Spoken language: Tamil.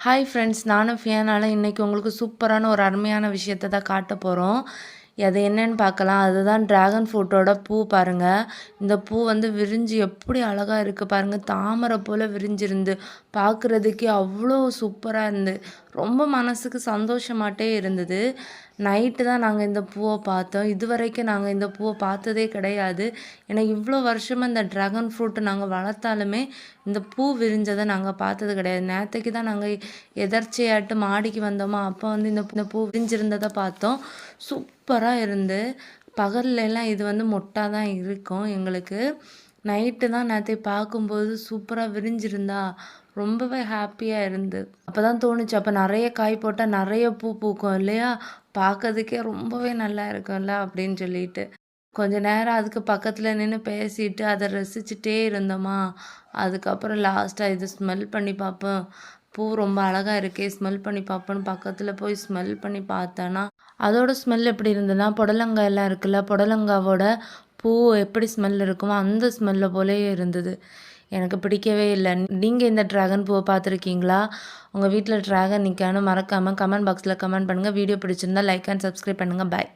ஹாய் ஃப்ரெண்ட்ஸ், நானும் ஃபியானால இன்றைக்கி உங்களுக்கு சூப்பரான ஒரு அருமையான விஷயத்தை தான் காட்ட போகிறோம். அது என்னன்னு பார்க்கலாம். அதுதான் ட்ராகன் ஃப்ரூட்டோட பூ பாருங்கள். இந்த பூ வந்து விரிஞ்சு எப்படி அழகாக இருக்குது பாருங்கள். தாமரை போல் விரிஞ்சிருந்து பார்க்குறதுக்கே அவ்வளோ சூப்பராக இருந்து ரொம்ப மனசுக்கு சந்தோஷமாட்டே இருந்தது. நைட்டு தான் நாங்கள் இந்த பூவை பார்த்தோம். இதுவரைக்கும் நாங்கள் இந்த பூவை பார்த்ததே கிடையாது. ஏன்னா இவ்வளோ வருஷமாக இந்த ட்ராகன் ஃப்ரூட்டு நாங்கள் வளர்த்தாலுமே இந்த பூ விரிஞ்சதை நாங்கள் பார்த்தது கிடையாது. நேற்றுக்கு தான் நாங்கள் எதர்ச்சையாட்டு மாடிக்கு வந்தோமா, அப்போ வந்து இந்த பூ விரிஞ்சிருந்ததை பார்த்தோம். சூப்பராக இருந்து பகல்லாம் இது வந்து மொட்டாக தான் இருக்கும் எங்களுக்கு. நைட்டு தான் நேற்று பார்க்கும்போது சூப்பராக விரிஞ்சிருந்தா ரொம்பவே ஹாப்பியாக இருந்து அப்போ தான் தோணுச்சு, அப்போ நிறைய காய் போட்டால் நிறைய பூ பூக்கும் இல்லையா, பார்க்கறதுக்கே ரொம்பவே நல்லா இருக்கும்ல அப்படின்னு சொல்லிட்டு கொஞ்ச நேரம் அதுக்கு பக்கத்தில் நின்று பேசிட்டு அதை ரசிச்சுட்டே இருந்தோமா. அதுக்கப்புறம் லாஸ்ட்டாக இது ஸ்மெல் பண்ணி பார்ப்போம், பூ ரொம்ப அழகாக இருக்கே, ஸ்மெல் பண்ணி பார்ப்போன்னு பக்கத்தில் போய் ஸ்மெல் பண்ணி பார்த்தேன்னா அதோட ஸ்மெல் எப்படி இருந்ததுன்னா, புடலங்காய் எல்லாம் இருக்குல்ல, புடலங்காவோட பூ எப்படி ஸ்மெல் இருக்குமோ அந்த ஸ்மெல்லை போலே இருந்தது. எனக்கு பிடிக்கவே இல்லை. நீங்கள் இந்த ட்ராகன் பூவை பார்த்துருக்கீங்களா? உங்கள் வீட்டில் ட்ராகன் நிற்கான்னு மறக்காமல் கமெண்ட் பாக்ஸில் கமெண்ட் பண்ணுங்கள். வீடியோ பிடிச்சிருந்தா லைக் அண்ட் சப்ஸ்கிரைப் பண்ணுங்கள். பாய்.